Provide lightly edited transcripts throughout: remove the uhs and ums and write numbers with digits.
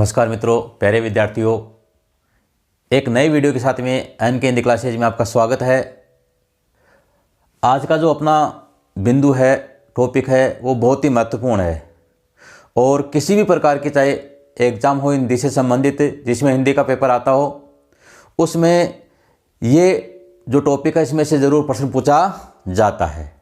नमस्कार मित्रों, प्यारे विद्यार्थियों, एक नई वीडियो के साथ में एन के हिंदी क्लासेज में आपका स्वागत है। आज का जो अपना बिंदु है, टॉपिक है, वो बहुत ही महत्वपूर्ण है और किसी भी प्रकार की चाहे एग्ज़ाम हो हिंदी से संबंधित, जिसमें हिंदी का पेपर आता हो, उसमें ये जो टॉपिक है इसमें से ज़रूर प्रश्न पूछा जाता है।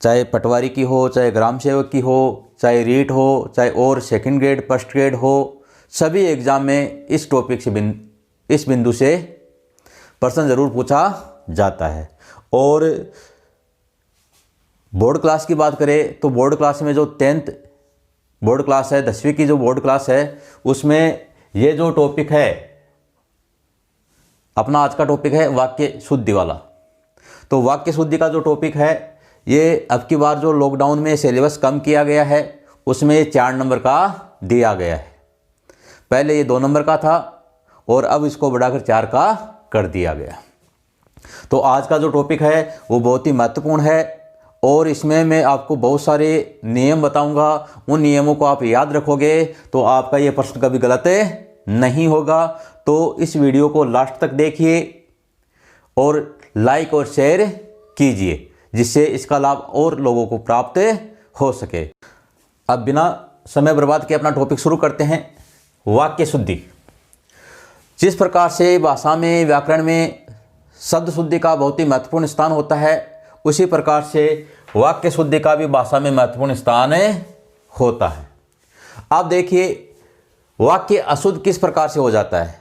चाहे पटवारी की हो, चाहे ग्राम सेवक की हो, चाहे रीट हो, चाहे और सेकंड ग्रेड फर्स्ट ग्रेड हो, सभी एग्ज़ाम में इस टॉपिक से इस बिंदु से प्रश्न ज़रूर पूछा जाता है। और बोर्ड क्लास की बात करें तो बोर्ड क्लास में जो 10th बोर्ड क्लास है, 10वीं की जो बोर्ड क्लास है, उसमें ये जो टॉपिक है अपना आज का टॉपिक है वाक्य शुद्धि वाला। तो वाक्य शुद्धि का जो टॉपिक है, ये अब की बार जो लॉकडाउन में सिलेबस कम किया गया है उसमें 4 नंबर का दिया गया है। पहले ये 2 नंबर का था और अब इसको बढ़ाकर 4 का कर दिया गया। तो आज का जो टॉपिक है वो बहुत ही महत्वपूर्ण है और इसमें मैं आपको बहुत सारे नियम बताऊंगा। उन नियमों को आप याद रखोगे तो आपका ये प्रश्न कभी गलत नहीं होगा। तो इस वीडियो को लास्ट तक देखिए और लाइक और शेयर कीजिए, जिससे इसका लाभ और लोगों को प्राप्त हो सके। अब बिना समय बर्बाद किए अपना टॉपिक शुरू करते हैं। वाक्य शुद्धि। जिस प्रकार से भाषा में, व्याकरण में शब्द शुद्धि का बहुत ही महत्वपूर्ण स्थान होता है, उसी प्रकार से वाक्य शुद्धि का भी भाषा में महत्वपूर्ण स्थान होता है। आप देखिए, वाक्य अशुद्ध किस प्रकार से हो जाता है।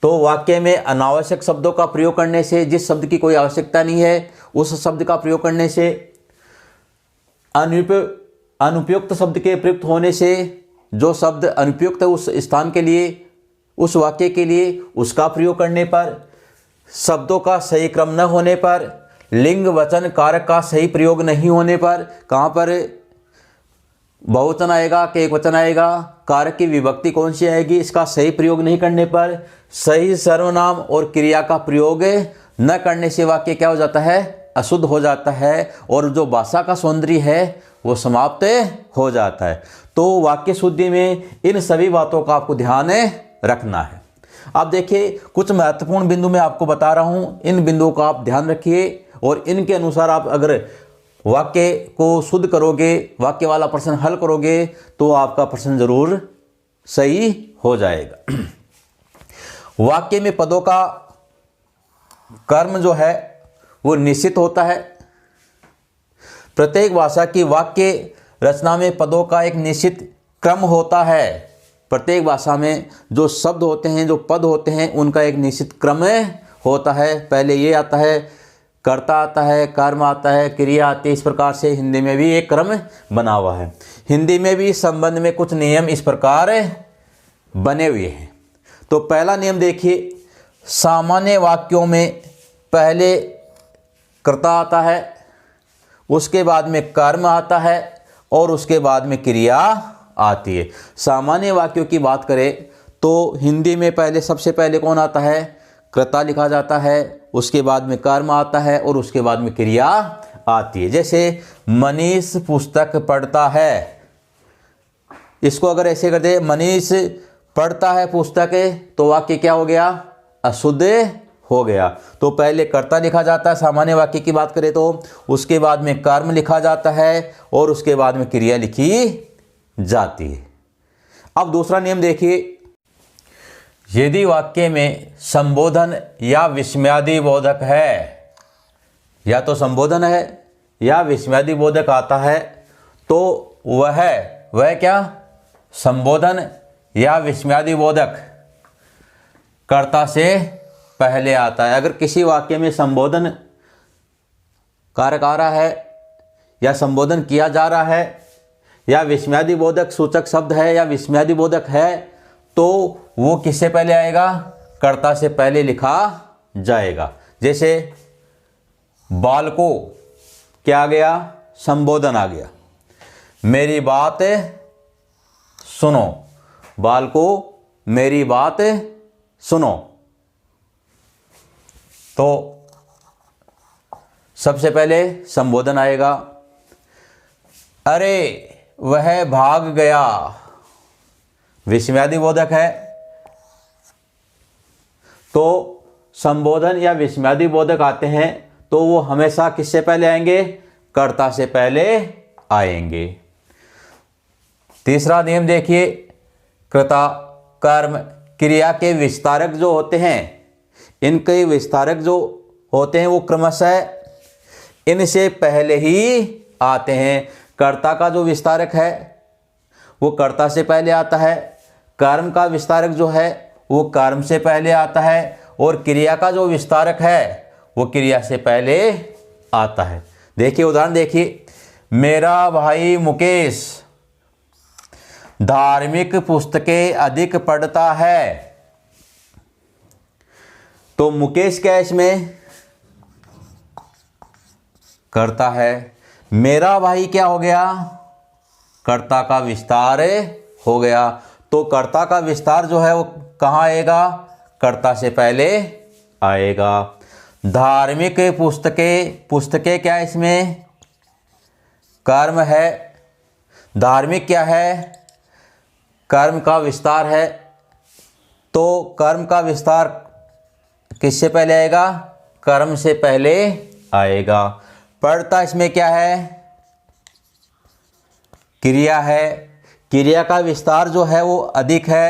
तो वाक्य में अनावश्यक शब्दों का प्रयोग करने से, जिस शब्द की कोई आवश्यकता नहीं है उस शब्द का प्रयोग करने से, अनुपयुक्त शब्द के प्रयुक्त होने से, जो शब्द अनुपयुक्त है उस स्थान के लिए, उस वाक्य के लिए, उसका प्रयोग करने पर, शब्दों का सही क्रम न होने पर, लिंग वचन कारक का सही प्रयोग नहीं होने पर, कहाँ पर बहुवचन आएगा कि एक वचन आएगा, कारक की विभक्ति कौन सी आएगी, इसका सही प्रयोग नहीं करने पर, सही सर्वनाम और क्रिया का प्रयोग न करने से वाक्य क्या हो जाता है, अशुद्ध हो जाता है और जो भाषा का सौंदर्य है वो समाप्त हो जाता है। तो वाक्य शुद्धि में इन सभी बातों का आपको ध्यान रखना है। अब देखिए, कुछ महत्वपूर्ण बिंदु मैं आपको बता रहा हूँ, इन बिंदुओं का आप ध्यान रखिए और इनके अनुसार आप अगर वाक्य को शुद्ध करोगे, वाक्य वाला प्रश्न हल करोगे, तो आपका प्रश्न जरूर सही हो जाएगा। वाक्य में पदों का कर्म जो है वो निश्चित होता है। प्रत्येक भाषा की वाक्य रचना में पदों का एक निश्चित क्रम होता है। प्रत्येक भाषा में जो शब्द होते हैं, जो पद होते हैं, उनका एक निश्चित क्रम होता है। पहले ये आता है, कर्ता आता है, कर्म आता है, क्रिया आती है। इस प्रकार से हिंदी में भी एक क्रम बना हुआ है। हिंदी में भी इस संबंध में कुछ नियम इस प्रकार बने हुए हैं। तो पहला नियम देखिए, सामान्य वाक्यों में पहले कर्ता आता है, उसके बाद में कर्म आता है और उसके बाद में क्रिया आती है। सामान्य वाक्यों की बात करें तो हिंदी में पहले सबसे पहले कौन आता है, कर्ता लिखा जाता है, उसके बाद में कर्म आता है और उसके बाद में क्रिया आती है। जैसे मनीष पुस्तक पढ़ता है, इसको अगर ऐसे कर दे, मनीष पढ़ता है पुस्तक, तो वाक्य क्या हो गया, अशुद्ध हो गया। तो पहले कर्ता लिखा जाता है सामान्य वाक्य की बात करें तो, उसके बाद में कर्म लिखा जाता है और उसके बाद में क्रिया लिखी जाती है। अब दूसरा नियम देखिए, यदि वाक्य में संबोधन या विस्मयादि बोधक है, या तो संबोधन है या विस्मयादि बोधक आता है, तो वह क्या, संबोधन या विस्मयादि बोधक कर्ता से पहले आता है। अगर किसी वाक्य में संबोधन कारक आ रहा है या संबोधन किया जा रहा है या विस्मयादि बोधक सूचक शब्द है या विस्मयादि बोधक है, तो वो किससे पहले आएगा, कर्ता से पहले लिखा जाएगा। जैसे बालको क्या आ गया, संबोधन आ गया, मेरी बात सुनो, बालको मेरी बात सुनो। तो सबसे पहले संबोधन आएगा, अरे वह भाग गया, विस्मयादि बोधक है तो संबोधन या विस्मयादि बोधक आते हैं तो वो हमेशा किससे पहले आएंगे? कर्ता से पहले आएंगे। तीसरा नियम देखिए, कर्ता, कर्म, क्रिया के विस्तारक जो होते हैं, इनके विस्तारक जो होते हैं वो क्रमशः इनसे पहले ही आते हैं। कर्ता का जो विस्तारक है वो कर्ता से पहले आता है, कर्म का विस्तारक जो है वो कर्म से पहले आता है, और क्रिया का जो विस्तारक है वो क्रिया से पहले आता है। देखिए उदाहरण देखिए, मेरा भाई मुकेश धार्मिक पुस्तकें अधिक पढ़ता है। तो मुकेश क्या है इसमें? कर्ता है। मेरा भाई क्या हो गया? कर्ता का विस्तार हो गया। तो कर्ता का विस्तार जो है वो कहाँ आएगा? कर्ता से पहले आएगा। धार्मिक पुस्तकें, पुस्तकें क्या है इसमें? कर्म है। धार्मिक क्या है? कर्म का विस्तार है। तो कर्म का विस्तार किससे पहले आएगा? कर्म से पहले आएगा। पढ़ता इसमें क्या है? क्रिया है। क्रिया का विस्तार जो है वो अधिक है।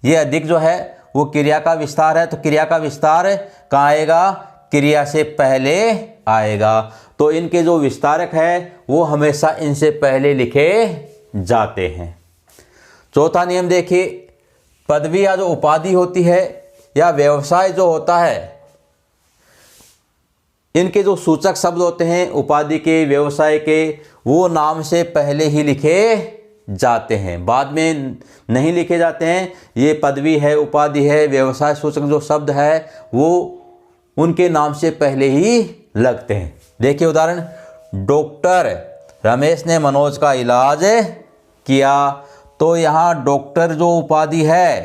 ये अधिक जो है वो क्रिया का विस्तार है, तो क्रिया का विस्तार कहाँ आएगा? क्रिया से पहले आएगा। तो इनके जो विस्तारक है वो हमेशा इनसे पहले लिखे जाते हैं। चौथा नियम देखिए, पदवी या जो उपाधि होती है या व्यवसाय जो होता है, इनके जो सूचक शब्द होते हैं उपाधि के, व्यवसाय के, वो नाम से पहले ही लिखे जाते हैं, बाद में नहीं लिखे जाते हैं। ये पदवी है, उपाधि है, व्यवसाय सूचक जो शब्द है वो उनके नाम से पहले ही लगते हैं। देखिए उदाहरण, डॉक्टर रमेश ने मनोज का इलाज किया। तो यहाँ डॉक्टर जो उपाधि है,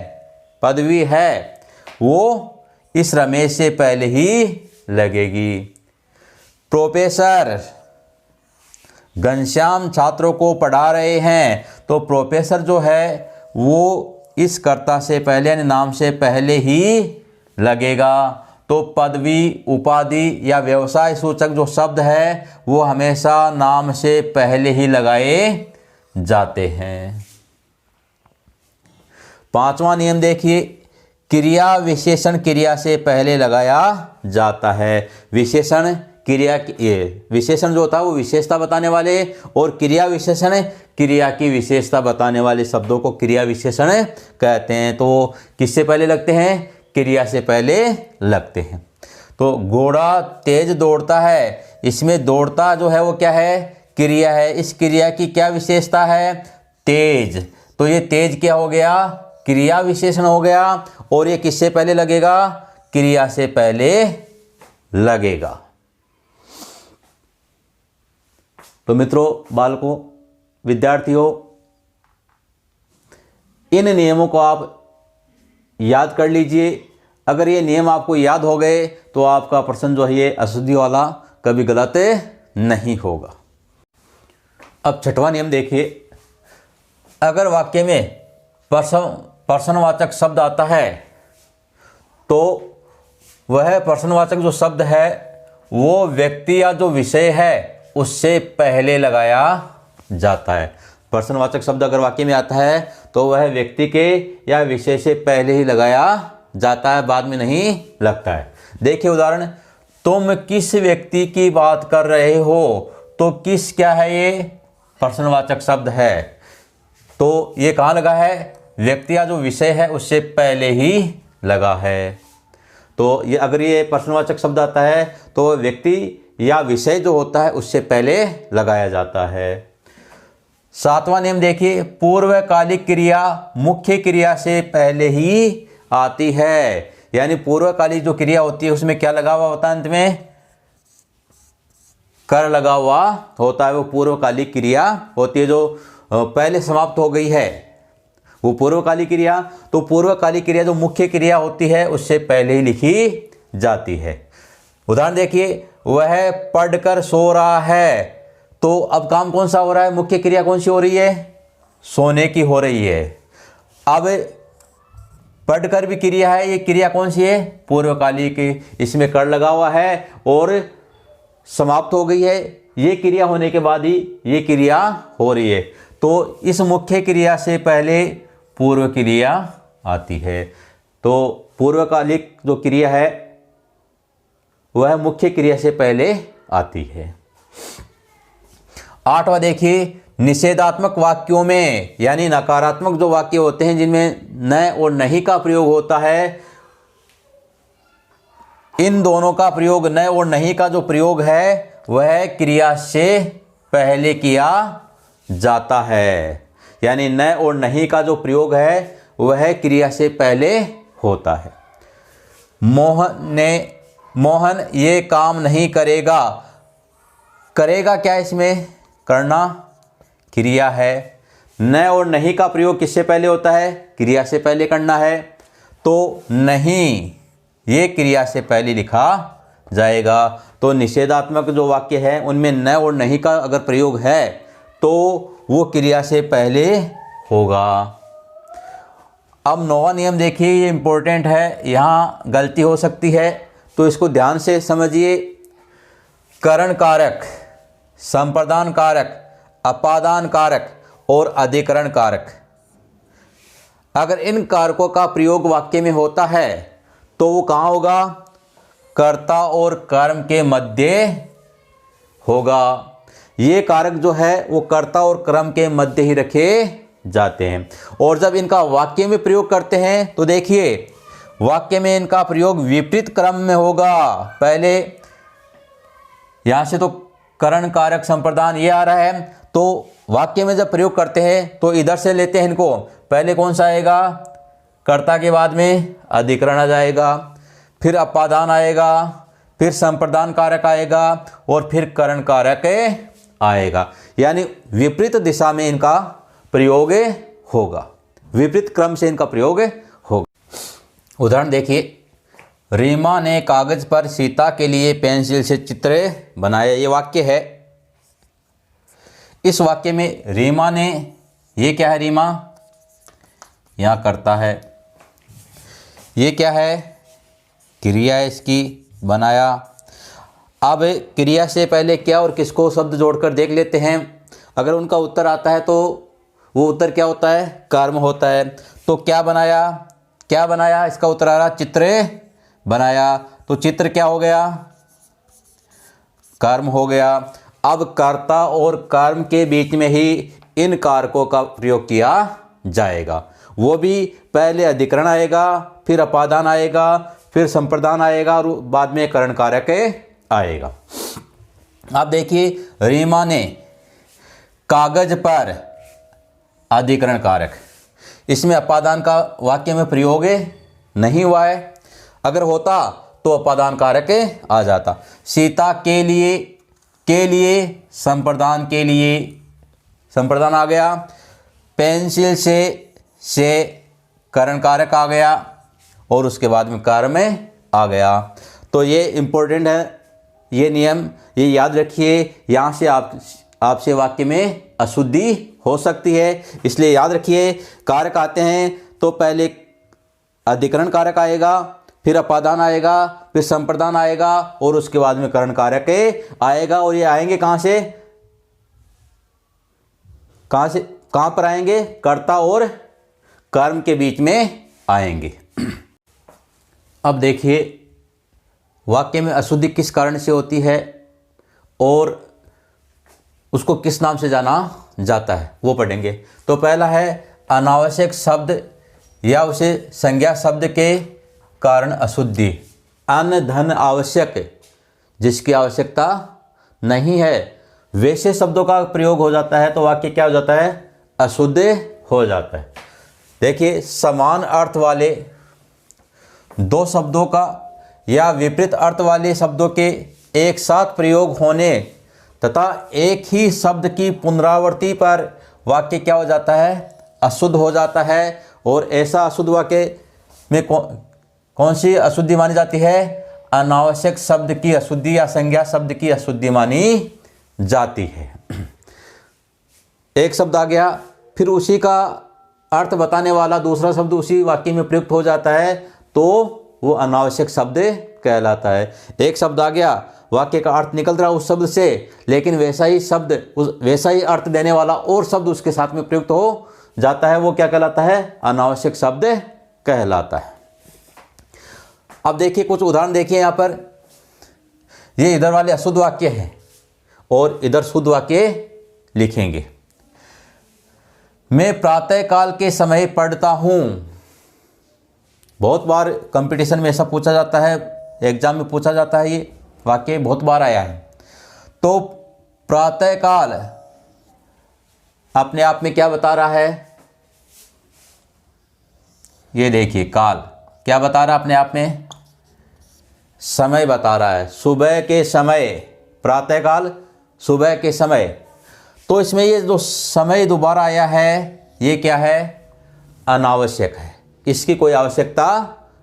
पदवी है, वो इस रमेश से पहले ही लगेगी। प्रोफेसर घनश्याम छात्रों को पढ़ा रहे हैं। तो प्रोफेसर जो है वो इस कर्ता से पहले यानी नाम से पहले ही लगेगा। तो पदवी, उपाधि या व्यवसाय सूचक जो शब्द है वो हमेशा नाम से पहले ही लगाए जाते हैं। पांचवा नियम देखिए, क्रिया विशेषण क्रिया से पहले लगाया जाता है। विशेषण क्रिया की, विशेषण जो होता है वो विशेषता बताने वाले, और क्रिया विशेषण क्रिया की विशेषता बताने वाले शब्दों को क्रिया विशेषण कहते हैं। तो किससे पहले लगते हैं? क्रिया से पहले लगते हैं। तो घोड़ा तेज दौड़ता है, इसमें दौड़ता जो है वो क्या है? क्रिया है। इस क्रिया की क्या विशेषता है? तेज। तो ये तेज क्या हो गया? क्रिया विशेषण हो गया, और ये किससे पहले लगेगा? क्रिया से पहले लगेगा। तो मित्रों, बालकों, विद्यार्थियों, इन नियमों को आप याद कर लीजिए। अगर ये नियम आपको याद हो गए तो आपका प्रश्न जो है ये अशुद्धि वाला कभी गलत नहीं होगा। अब छठवां नियम देखिए, अगर वाक्य में प्रश्नवाचक शब्द आता है तो वह प्रश्नवाचक जो शब्द है वो व्यक्ति या जो विषय है उससे पहले लगाया जाता है। प्रश्नवाचक शब्द अगर वाक्य में आता है तो वह व्यक्ति के या विषय से पहले ही लगाया जाता है, बाद में नहीं लगता है। देखिए उदाहरण, तुम किस व्यक्ति की बात कर रहे हो? तो किस क्या है? ये प्रश्नवाचक शब्द है। तो ये कहाँ लगा है? व्यक्ति या जो विषय है उससे पहले ही लगा है। तो ये अगर ये प्रश्नवाचक शब्द आता है तो व्यक्ति या विषय जो होता है उससे पहले लगाया जाता है। सातवां नियम देखिए, पूर्वकालिक क्रिया मुख्य क्रिया से पहले ही आती है। यानी पूर्वकालिक जो क्रिया होती है उसमें क्या लगा हुआ होता है? अंत में कर लगा हुआ होता है। वो पूर्वकालिक क्रिया होती है जो पहले समाप्त हो गई है, वो पूर्वकालिक क्रिया। तो पूर्वकालिक क्रिया जो मुख्य क्रिया होती है उससे पहले ही लिखी जाती है। उदाहरण देखिए, वह पढ़कर सो रहा है। तो अब काम कौन सा हो रहा है? मुख्य क्रिया कौन सी हो रही है? सोने की हो रही है। अब पढ़कर भी क्रिया है, ये क्रिया कौन सी है? पूर्वकालिक, इसमें कर लगा हुआ है और समाप्त हो गई है। ये क्रिया होने के बाद ही ये क्रिया हो रही है। तो इस मुख्य क्रिया से पहले पूर्व क्रिया आती है। तो पूर्वकालिक जो क्रिया है वह मुख्य क्रिया से पहले आती है। 8वां देखिए, निषेधात्मक वाक्यों में यानी नकारात्मक जो वाक्य होते हैं जिनमें न और नहीं का प्रयोग होता है, इन दोनों का प्रयोग, न और नहीं का जो प्रयोग है वह क्रिया से पहले किया जाता है। यानी न और नहीं का जो प्रयोग है वह क्रिया से पहले होता है। मोहन ये काम नहीं करेगा। करेगा क्या? इसमें करना क्रिया है। न और नहीं का प्रयोग किससे पहले होता है? क्रिया से पहले करना है। तो नहीं ये क्रिया से पहले लिखा जाएगा। तो निषेधात्मक जो वाक्य है उनमें न और नहीं का अगर प्रयोग है तो वो क्रिया से पहले होगा। अब 9वां नियम देखिए, ये इम्पोर्टेंट है, यहाँ गलती हो सकती है तो इसको ध्यान से समझिए। करण कारक, संप्रदान कारक, अपादान कारक और अधिकरण कारक, अगर इन कारकों का प्रयोग वाक्य में होता है तो वो कहाँ होगा? कर्ता और कर्म के मध्य होगा। ये कारक जो है वो कर्ता और कर्म के मध्य ही रखे जाते हैं। और जब इनका वाक्य में प्रयोग करते हैं तो देखिए वाक्य में इनका प्रयोग विपरीत क्रम में होगा। पहले यहाँ से तो करण कारक संप्रदान ये आ रहा है, तो वाक्य में जब प्रयोग करते हैं तो इधर से लेते हैं इनको। पहले कौन सा आएगा? कर्ता के बाद में अधिकरण आ जाएगा, फिर अपादान आएगा, फिर संप्रदान कारक आएगा और फिर करण कारक आएगा। यानी विपरीत दिशा में इनका प्रयोग होगा, विपरीत क्रम से इनका प्रयोग होगा। उदाहरण देखिए, रीमा ने कागज पर सीता के लिए पेंसिल से चित्र बनाया। ये वाक्य है। इस वाक्य में रीमा ने, ये क्या है? रीमा यहाँ करता है। ये क्या है? क्रिया है इसकी, बनाया। अब क्रिया से पहले क्या और किसको शब्द जोड़कर देख लेते हैं। अगर उनका उत्तर आता है तो वो उत्तर क्या होता है? कर्म होता है। तो क्या बनाया? क्या बनाया? इसका उत्तर आ रहा चित्र बनाया। तो चित्र क्या हो गया? कर्म हो गया। अब कर्ता और कर्म के बीच में ही इन कारकों का प्रयोग किया जाएगा। वो भी पहले अधिकरण आएगा, फिर अपादान आएगा, फिर संप्रदान आएगा और बाद में करण कारक आएगा। अब देखिए, रीमा ने कागज पर, अधिकरण कारक, इसमें अपादान का वाक्य में प्रयोग नहीं हुआ है। अगर होता तो अपादान कारक आ जाता। सीता के लिए संप्रदान के लिए, संप्रदान आ गया। पेंसिल से करण कारक आ गया और उसके बाद में कर्म आ गया। तो ये इम्पोर्टेंट है, ये नियम ये याद रखिए। यहाँ से आपसे वाक्य में अशुद्धि हो सकती है, इसलिए याद रखिए। कारक आते हैं तो पहले अधिकरण कारक आएगा, फिर अपादान आएगा, फिर संप्रदान आएगा और उसके बाद में करण कारक आएगा। और ये आएंगे कहाँ से? कहाँ पर आएंगे? कर्ता और कर्म के बीच में आएंगे। अब देखिए, वाक्य में अशुद्धि किस कारण से होती है और उसको किस नाम से जाना जाता है वो पढ़ेंगे। तो पहला है अनावश्यक शब्द या उसे संज्ञा शब्द के कारण अशुद्धि। अन्न धन आवश्यक, जिसकी आवश्यकता नहीं है, वैसे शब्दों का प्रयोग हो जाता है तो वाक्य क्या हो जाता है? अशुद्ध हो जाता है। देखिए, समान अर्थ वाले दो शब्दों का या विपरीत अर्थ वाले शब्दों के एक साथ प्रयोग होने तथा एक ही शब्द की पुनरावृत्ति पर वाक्य क्या हो जाता है? अशुद्ध हो जाता है। और ऐसा अशुद्ध वाक्य में कौन सी अशुद्धि मानी जाती है? अनावश्यक शब्द की अशुद्धि या संज्ञा शब्द की अशुद्धि मानी जाती है। एक शब्द आ गया, फिर उसी का अर्थ बताने वाला दूसरा शब्द उसी वाक्य में प्रयुक्त हो जाता है तो वो अनावश्यक शब्द कहलाता है। एक शब्द आ गया, वाक्य का अर्थ निकल रहा उस शब्द से, लेकिन वैसा ही अर्थ देने वाला और शब्द उसके साथ में प्रयुक्त हो जाता है, वो क्या कहलाता है? अनावश्यक शब्द कहलाता है। अब देखिए कुछ उदाहरण देखिए यहाँ पर। ये इधर वाले अशुद्ध वाक्य हैं और इधर शुद्ध वाक्य लिखेंगे। मैं प्रातःकाल के समय पढ़ता हूँ। बहुत बार कंपटीशन में ऐसा पूछा जाता है, एग्जाम में पूछा जाता है, ये वाक्य बहुत बार आया है। तो प्रातःकाल अपने आप में क्या बता रहा है? ये देखिए, काल क्या बता रहा है अपने आप में? समय बता रहा है, सुबह के समय, प्रातःकाल सुबह के समय। तो इसमें ये जो समय दोबारा आया है ये क्या है? अनावश्यक है, इसकी कोई आवश्यकता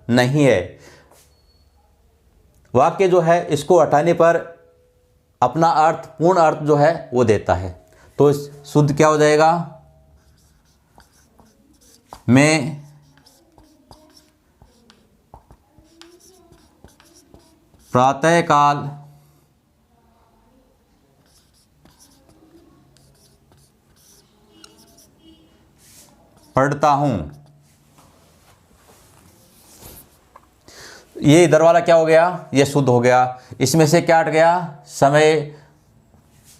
नहीं है। वाक्य जो है इसको हटाने पर अपना अर्थ, पूर्ण अर्थ जो है वो देता है। तो शुद्ध क्या हो जाएगा? मैं प्रातःकाल पढ़ता हूं। ये इधर वाला क्या हो गया? ये शुद्ध हो गया। इसमें से क्या हट गया? समय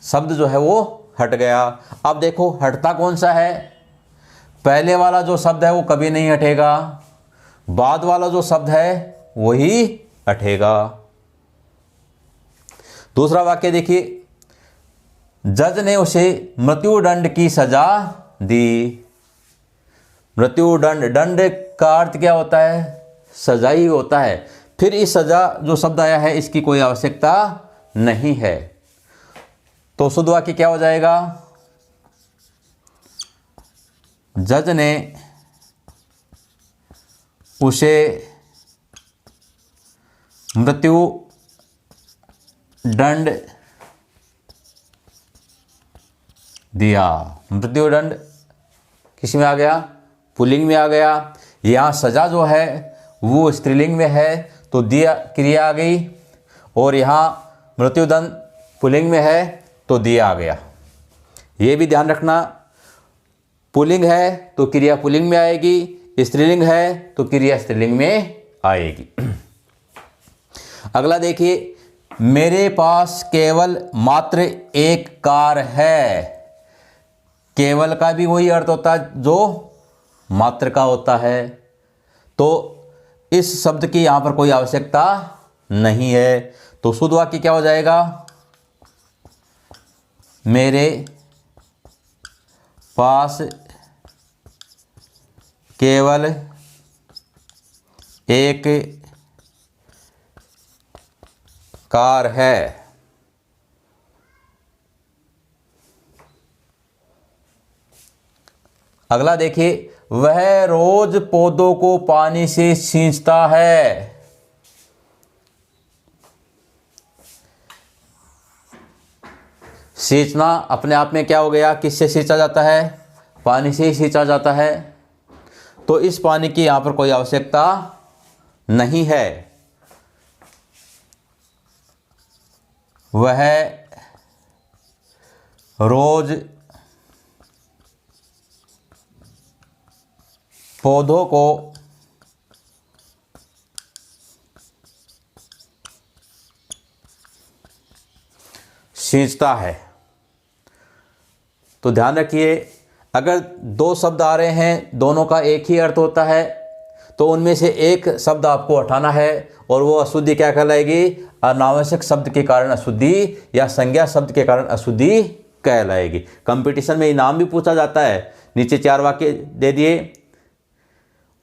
शब्द जो है वो हट गया। अब देखो हटता कौन सा है? पहले वाला जो शब्द है वो कभी नहीं हटेगा, बाद वाला जो शब्द है वही हटेगा। दूसरा वाक्य देखिए, जज ने उसे मृत्युदंड की सजा दी। मृत्युदंड, दंड का अर्थ क्या होता है? सजा ही होता है। फिर इस सजा जो शब्द आया है इसकी कोई आवश्यकता नहीं है। तो शुद्ध वाक्य क्या हो जाएगा? जज ने उसे मृत्यु दंड दिया। मृत्युदंड किस में आ गया? पुल्लिंग में आ गया। यहाँ सजा जो है वो स्त्रीलिंग में है तो दिया क्रिया आ गई, और यहाँ मृत्युदंड पुल्लिंग में है तो दिया आ गया। ये भी ध्यान रखना, पुल्लिंग है तो क्रिया पुल्लिंग में आएगी, स्त्रीलिंग है तो क्रिया स्त्रीलिंग में आएगी। अगला देखिए, मेरे पास केवल मात्र एक कार है। केवल का भी वही अर्थ होता है जो मात्र का होता है। तो इस शब्द की यहाँ पर कोई आवश्यकता नहीं है। तो शुद्ध वाक्य क्या हो जाएगा? मेरे पास केवल एक कार है। अगला देखिए, वह रोज पौधों को पानी से सींचता है। सींचना अपने आप में क्या हो गया? किससे सींचा जाता है? पानी से ही सींचा जाता है। तो इस पानी की यहां पर कोई आवश्यकता नहीं है। वह रोज पौधों को सींचता है। तो ध्यान रखिए, अगर दो शब्द आ रहे हैं, दोनों का एक ही अर्थ होता है, तो उनमें से एक शब्द आपको हटाना है और वो अशुद्धि क्या कहलाएगी? अनावश्यक शब्द के कारण अशुद्धि या संज्ञा शब्द के कारण अशुद्धि कहलाएगी। कंपटीशन में इनाम भी पूछा जाता है। नीचे 4 वाक्य दे दिए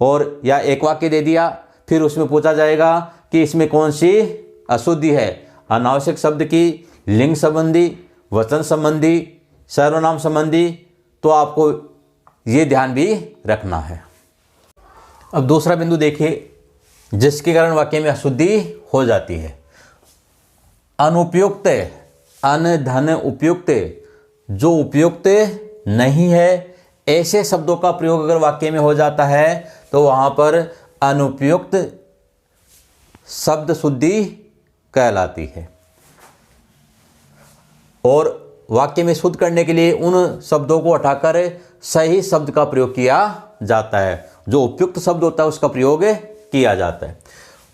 और या एक वाक्य दे दिया, फिर उसमें पूछा जाएगा कि इसमें कौन सी अशुद्धि है? अनावश्यक शब्द की, लिंग संबंधी, वचन संबंधी, सर्वनाम संबंधी। तो आपको ये ध्यान भी रखना है। अब दूसरा बिंदु देखिए, जिसके कारण वाक्य में अशुद्धि हो जाती है। अनुपयुक्त, अन धन उपयुक्त, जो उपयुक्त नहीं है ऐसे शब्दों का प्रयोग अगर वाक्य में हो जाता है तो वहाँ पर अनुपयुक्त शब्द शुद्धि कहलाती है। और वाक्य में शुद्ध करने के लिए उन शब्दों को हटाकर सही शब्द का प्रयोग किया जाता है। जो उपयुक्त शब्द होता है उसका प्रयोग किया जाता है।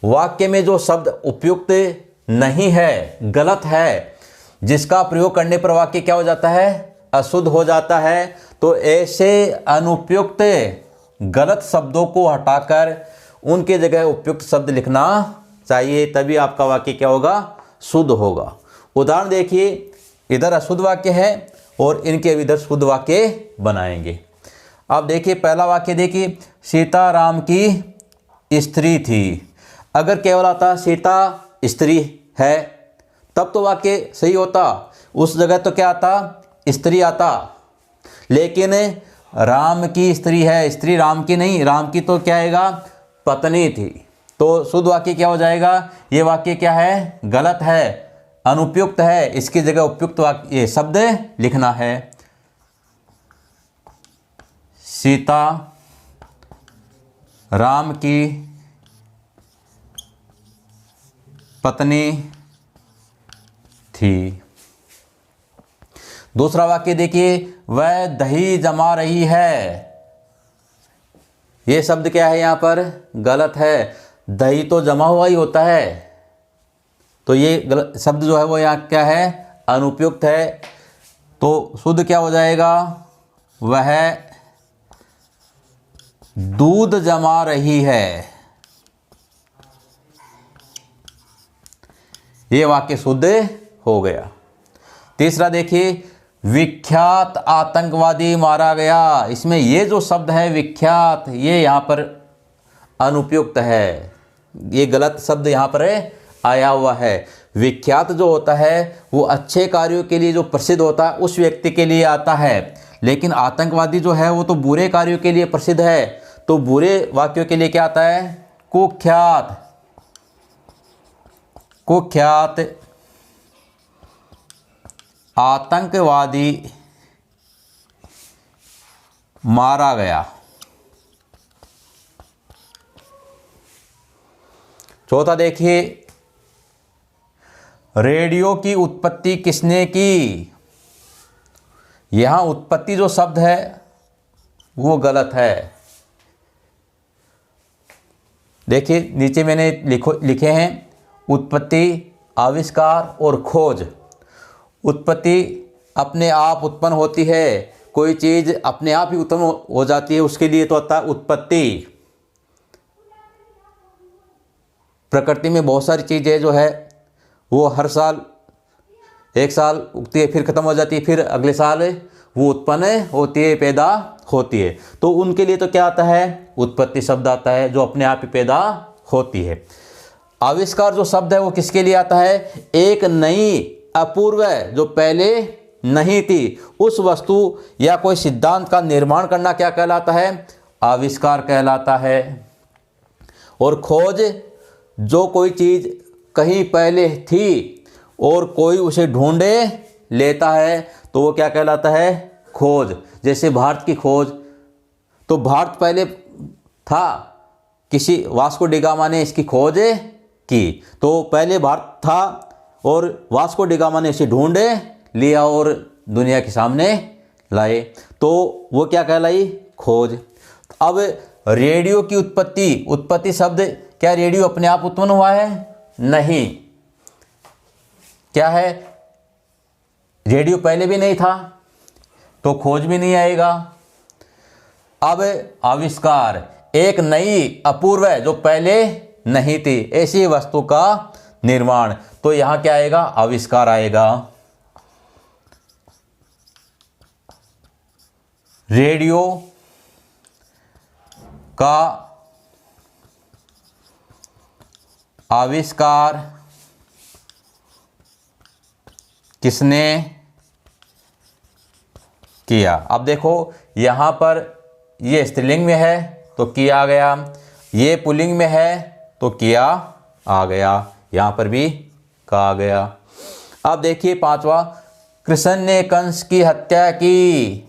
वाक्य में जो शब्द उपयुक्त नहीं है, गलत है, जिसका प्रयोग करने पर वाक्य क्या हो जाता है? अशुद्ध हो जाता है। तो ऐसे अनुपयुक्त गलत शब्दों को हटाकर उनके जगह उपयुक्त शब्द लिखना चाहिए, तभी आपका वाक्य क्या होगा? शुद्ध होगा। उदाहरण देखिए, इधर अशुद्ध वाक्य है और इनके इधर शुद्ध वाक्य बनाएंगे। अब देखिए पहला वाक्य देखिए, सीता राम की स्त्री थी। अगर केवल आता सीता स्त्री है तब तो वाक्य सही होता, उस जगह तो क्या आता? स्त्री आता। लेकिन राम की स्त्री है, स्त्री राम की नहीं, राम की तो क्या आएगा? पत्नी थी। तो शुद्ध वाक्य क्या हो जाएगा? ये वाक्य क्या है? गलत है, अनुपयुक्त है। इसकी जगह उपयुक्त वाक्य ये शब्द लिखना है। सीता राम की पत्नी थी। दूसरा वाक्य देखिए, वह दही जमा रही है। यह शब्द क्या है? यहां पर गलत है। दही तो जमा हुआ ही होता है, तो ये गलत शब्द जो है वो यहाँ क्या है? अनुपयुक्त है। तो शुद्ध क्या हो जाएगा? वह दूध जमा रही है। ये वाक्य शुद्ध हो गया। तीसरा देखिए, विख्यात आतंकवादी मारा गया। इसमें ये जो शब्द है विख्यात, ये यहाँ पर अनुपयुक्त है, ये गलत शब्द यहाँ पर आया हुआ है। विख्यात जो होता है वो अच्छे कार्यों के लिए जो प्रसिद्ध होता है उस व्यक्ति के लिए आता है, लेकिन आतंकवादी जो है वो तो बुरे कार्यों के लिए प्रसिद्ध है। तो बुरे वाक्यों के लिए क्या आता है? कुख्यात। कुख्यात आतंकवादी मारा गया। चौथा देखिए, रेडियो की उत्पत्ति किसने की? यहां उत्पत्ति जो शब्द है वो गलत है। देखिए नीचे मैंने लिखे हैं उत्पत्ति, आविष्कार और खोज। उत्पत्ति अपने आप उत्पन्न होती है, कोई चीज़ अपने आप ही उत्पन्न हो जाती है, उसके लिए तो आता है उत्पत्ति। प्रकृति में बहुत सारी चीज़ें जो है वो हर साल, एक साल उगती है फिर ख़त्म हो जाती है, फिर अगले साल वो उत्पन्न होती है, पैदा होती है। तो उनके लिए तो क्या आता है? उत्पत्ति शब्द आता है, जो अपने आप ही पैदा होती है। आविष्कार जो शब्द है वो किसके लिए आता है? एक नई अपूर्व जो पहले नहीं थी उस वस्तु या कोई सिद्धांत का निर्माण करना क्या कहलाता है? आविष्कार कहलाता है। और खोज जो कोई चीज़ कहीं पहले थी और कोई उसे ढूंढे लेता है तो वो क्या कहलाता है? खोज। जैसे भारत की खोज, तो भारत पहले था, किसी वास्को डी गामा ने इसकी खोज की, तो पहले भारत था और वास्को डी गामा ने इसे ढूंढ लिया और दुनिया के सामने लाए, तो वो क्या कहलाई? खोज। अब रेडियो की उत्पत्ति, उत्पत्ति शब्द, क्या रेडियो अपने आप उत्पन्न हुआ है? नहीं। क्या है? रेडियो पहले भी नहीं था तो खोज भी नहीं आएगा। अब आविष्कार, एक नई अपूर्व जो पहले नहीं थी ऐसी वस्तु का निर्माण, तो यहां क्या आएगा? आविष्कार आएगा। रेडियो का आविष्कार किसने किया? अब देखो यहां पर ये स्त्रीलिंग में है तो किया गया, ये पुल्लिंग में है तो किया आ गया, यहां पर भी कहा गया। अब देखिए पांचवा, कृष्ण ने कंस की हत्या की।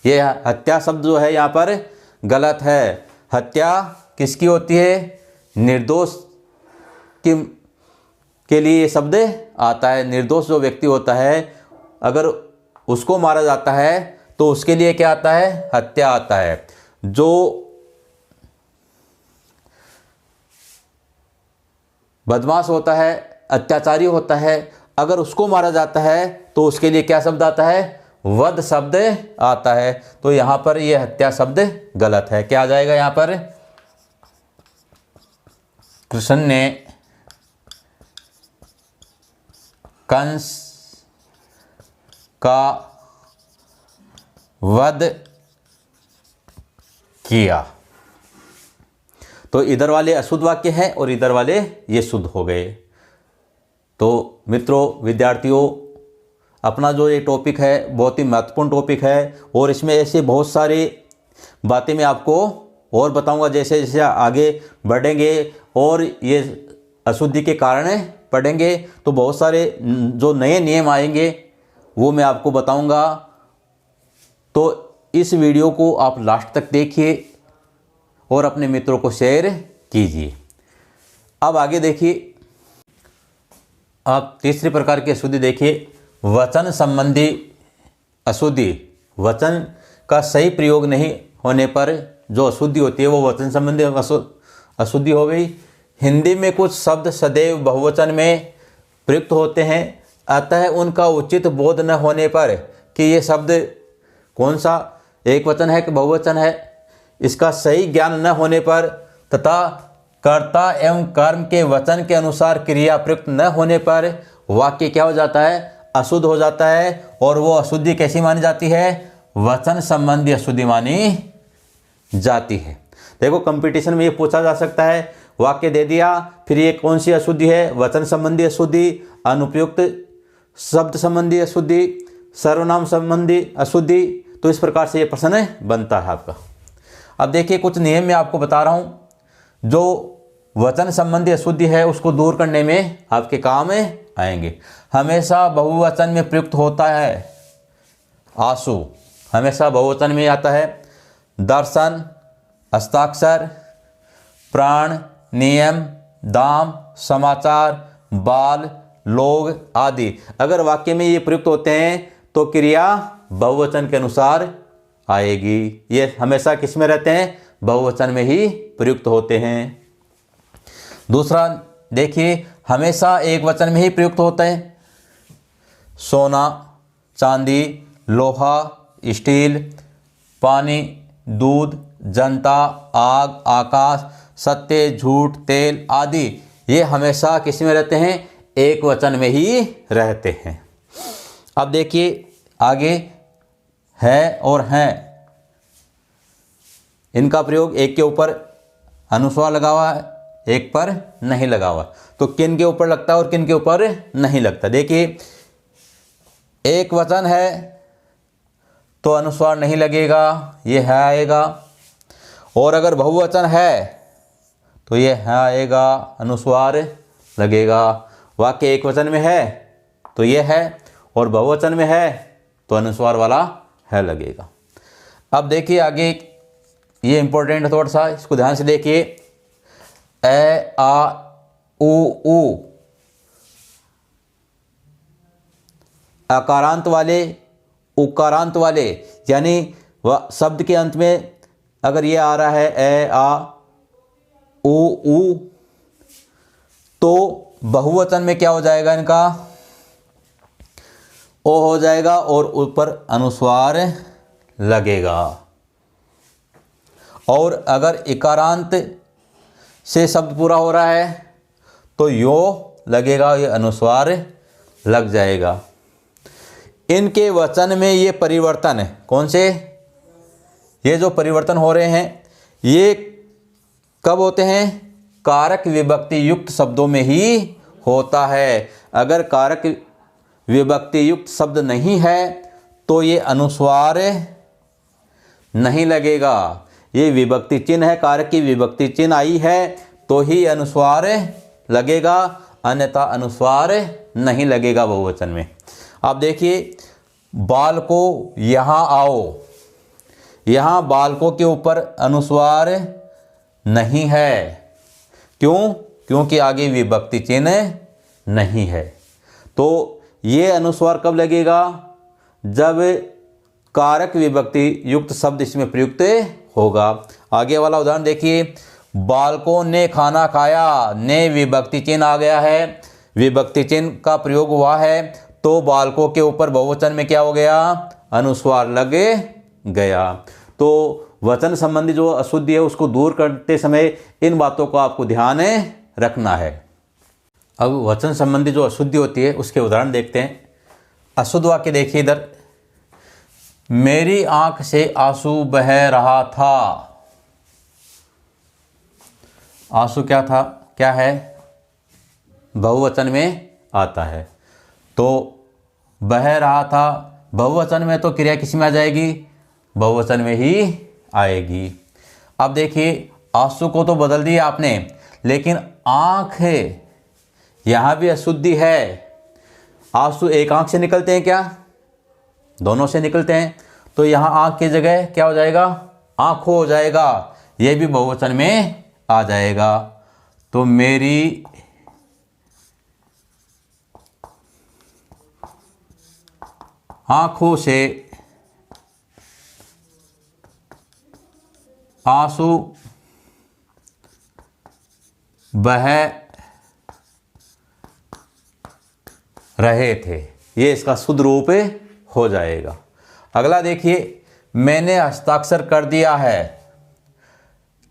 ये हत्या शब्द जो है यहाँ पर गलत है। हत्या किसकी होती है? निर्दोष के लिए ये शब्द आता है। निर्दोष जो व्यक्ति होता है अगर उसको मारा जाता है तो उसके लिए क्या आता है? हत्या आता है। जो बदमाश होता है, अत्याचारी होता है, अगर उसको मारा जाता है तो उसके लिए क्या शब्द आता है? वध शब्द आता है। तो यहाँ पर यह हत्या शब्द गलत है। क्या आ जाएगा यहाँ पर? कृष्ण ने कंस का वध किया। तो इधर वाले अशुद्ध वाक्य हैं और इधर वाले ये शुद्ध हो गए। तो मित्रों, विद्यार्थियों, अपना जो ये टॉपिक है बहुत ही महत्वपूर्ण टॉपिक है और इसमें ऐसे बहुत सारे बातें मैं आपको और बताऊंगा। जैसे जैसे आगे बढ़ेंगे और ये अशुद्धि के कारण पढ़ेंगे तो बहुत सारे जो नए नियम आएंगे वो मैं आपको बताऊंगा। तो इस वीडियो को आप लास्ट तक देखिए और अपने मित्रों को शेयर कीजिए। अब आगे देखिए, आप तीसरे प्रकार की अशुद्धि देखिए, वचन संबंधी अशुद्धि। वचन का सही प्रयोग नहीं होने पर जो अशुद्धि होती है वो वचन संबंधी अशुद्धि हो गई। हिंदी में कुछ शब्द सदैव बहुवचन में प्रयुक्त होते हैं, अतः उनका उचित बोध न होने पर कि ये शब्द कौन सा एक वचन है कि बहुवचन है, इसका सही ज्ञान न होने पर तथा कर्ता एवं कर्म के वचन के अनुसार क्रिया प्रयुक्त न होने पर वाक्य क्या हो जाता है? अशुद्ध हो जाता है। और वो अशुद्धि कैसी मानी जाती है? वचन संबंधी अशुद्धि मानी जाती है। देखो, कंपटीशन में ये पूछा जा सकता है, वाक्य दे दिया, फिर ये कौन सी अशुद्धि है? वचन संबंधी अशुद्धि, अनुपयुक्त शब्द संबंधी अशुद्धि, सर्वनाम संबंधी अशुद्धि। तो इस प्रकार से ये प्रश्न बनता है आपका। अब देखिए, कुछ नियम मैं आपको बता रहा हूँ जो वचन संबंधी अशुद्धि है उसको दूर करने में आपके काम आएंगे। हमेशा बहुवचन में प्रयुक्त होता है आंसू, हमेशा बहुवचन में आता है। दर्शन, हस्ताक्षर, प्राण, नियम, दाम, समाचार, बाल, लोग आदि अगर वाक्य में ये प्रयुक्त होते हैं तो क्रिया बहुवचन के अनुसार आएगी। ये हमेशा किस में रहते हैं? बहुवचन में ही प्रयुक्त होते हैं। दूसरा देखिए, हमेशा एक वचन में ही प्रयुक्त होते हैं। सोना, चांदी, लोहा, स्टील, पानी, दूध, जनता, आग, आकाश, सत्य, झूठ, तेल आदि ये हमेशा किस में रहते हैं? एक वचन में ही रहते हैं। अब देखिए आगे, है और हैं, इनका प्रयोग एक के ऊपर अनुस्वार लगा हुआ है, एक पर नहीं लगा हुआ। तो किन के ऊपर लगता है और किन के ऊपर नहीं लगता? देखिए, एक वचन है तो अनुस्वार नहीं लगेगा, ये है आएगा। और अगर बहुवचन है तो ये है आएगा, अनुस्वार लगेगा। वाक्य एक वचन में है तो ये है और बहुवचन में है तो अनुस्वार वाला है लगेगा। अब देखिए आगे, ये इंपॉर्टेंट है थोड़ा सा, इसको ध्यान से देखिए। ए, आ, उ, अकारांत वाले, उकारांत वाले, यानी वह शब्द के अंत में अगर ये आ रहा है ए, आ, उ, तो बहुवचन में क्या हो जाएगा? इनका ओ हो जाएगा और ऊपर अनुस्वार लगेगा। और अगर इकारांत से शब्द पूरा हो रहा है तो यो लगेगा, ये अनुस्वार लग जाएगा। इनके वचन में ये परिवर्तन है, कौन से? ये जो परिवर्तन हो रहे हैं ये कब होते हैं? कारक विभक्ति युक्त शब्दों में ही होता है। अगर कारक विभक्ति युक्त शब्द नहीं है तो ये अनुस्वार नहीं लगेगा। ये विभक्ति चिन्ह है, कारक की विभक्ति चिन्ह आई है तो ही अनुस्वार लगेगा, अन्यथा अनुस्वार नहीं लगेगा बहुवचन में। अब देखिए, बाल को यहाँ आओ, यहाँ बालकों के ऊपर अनुस्वार नहीं है। क्यों? क्योंकि आगे विभक्ति चिन्ह नहीं है। तो ये अनुस्वार कब लगेगा? जब कारक विभक्ति युक्त शब्द इसमें प्रयुक्त होगा। आगे वाला उदाहरण देखिए, बालकों ने खाना खाया, ने विभक्ति चिन्ह आ गया है, विभक्ति चिन्ह का प्रयोग हुआ है, तो बालकों के ऊपर बहुवचन में क्या हो गया? अनुस्वार लग गया। तो वचन संबंधी जो अशुद्धि है उसको दूर करते समय इन बातों को आपको ध्यान रखना है। अब वचन संबंधी जो अशुद्धि होती है उसके उदाहरण देखते हैं। अशुद्ध वाक्य देखिए इधर, मेरी आंख से आंसू बह रहा था। आंसू क्या था? क्या है? बहुवचन में आता है। तो बह रहा था, बहुवचन में तो क्रिया किस में आ जाएगी? बहुवचन में ही आएगी। अब देखिए, आंसू को तो बदल दिया आपने, लेकिन आँख है, यहाँ भी अशुद्धि है। आंसू एक आँख से निकलते हैं क्या? दोनों से निकलते हैं। तो यहाँ आँख की जगह क्या हो जाएगा? आँखों हो जाएगा। ये भी बहुवचन में आ जाएगा। तो मेरी आँखों से आंसू बह रहे थे, ये इसका शुद्ध रूप हो जाएगा। अगला देखिए, मैंने हस्ताक्षर कर दिया है।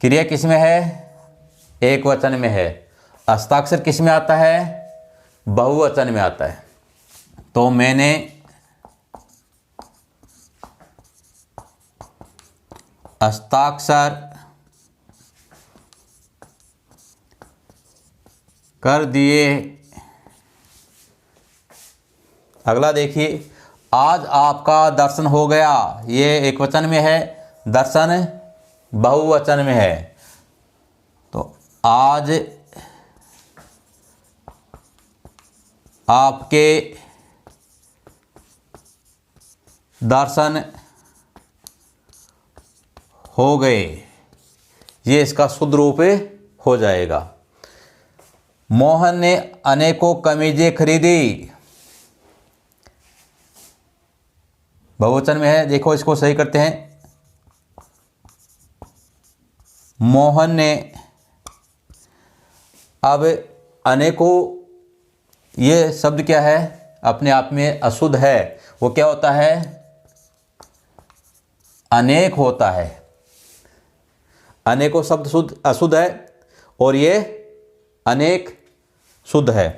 क्रिया किस में है? एक वचन में है। हस्ताक्षर किस में आता है? बहुवचन में आता है। तो मैंने हस्ताक्षर कर दिए। अगला देखिए, आज आपका दर्शन हो गया। ये एक वचन में है, दर्शन बहुवचन में है। तो आज आपके दर्शन हो गए, ये इसका शुद्ध रूप हो जाएगा। मोहन ने अनेकों कमीजें खरीदी। बहुवचन में है, देखो इसको सही करते हैं। मोहन ने, अब अनेकों ये शब्द क्या है? अपने आप में अशुद्ध है। वो क्या होता है? अनेक होता है। अनेकों शब्द शुद्ध अशुद्ध है और ये अनेक शुद्ध है।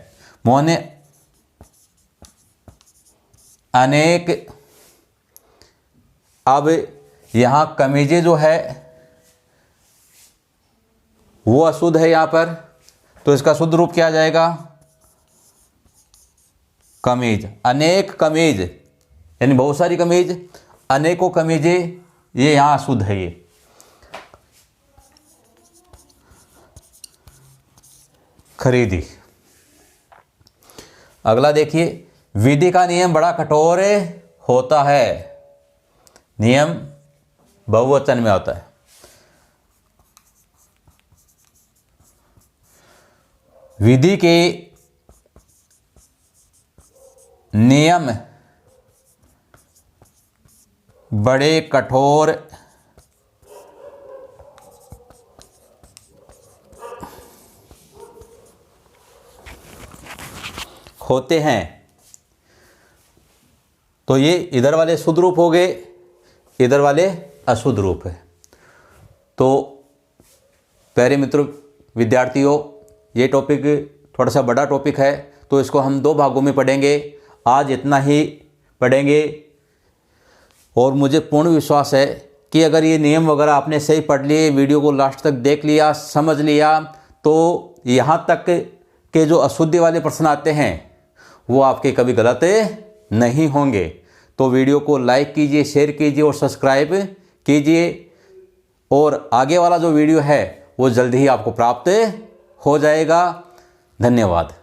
मोहन ने अनेक, अब यहाँ कमीजें जो है वो अशुद्ध है यहाँ पर, तो इसका शुद्ध रूप क्या आ जाएगा? कमीज। अनेक कमीज यानी बहुत सारी कमीज, अनेकों कमीजें, ये यहाँ अशुद्ध है। ये खरीदी। अगला देखिए, विधि का नियम बड़ा कठोर होता है। नियम बहुवचन में होता है। विधि के नियम बड़े कठोर होते हैं। तो ये इधर वाले शुद्ध रूप हो गए, इधर वाले अशुद्ध रूप है। तो प्यारे मित्रों, विद्यार्थियों, ये टॉपिक थोड़ा सा बड़ा टॉपिक है, तो इसको हम 2 भागों में पढ़ेंगे। आज इतना ही पढ़ेंगे और मुझे पूर्ण विश्वास है कि अगर ये नियम वगैरह आपने सही पढ़ लिए, वीडियो को लास्ट तक देख लिया, समझ लिया, तो यहाँ तक के जो अशुद्धि वाले प्रश्न आते हैं वो आपके कभी गलत नहीं होंगे। तो वीडियो को लाइक कीजिए, शेयर कीजिए और सब्सक्राइब कीजिए, और आगे वाला जो वीडियो है वो जल्दी ही आपको प्राप्त हो जाएगा। धन्यवाद।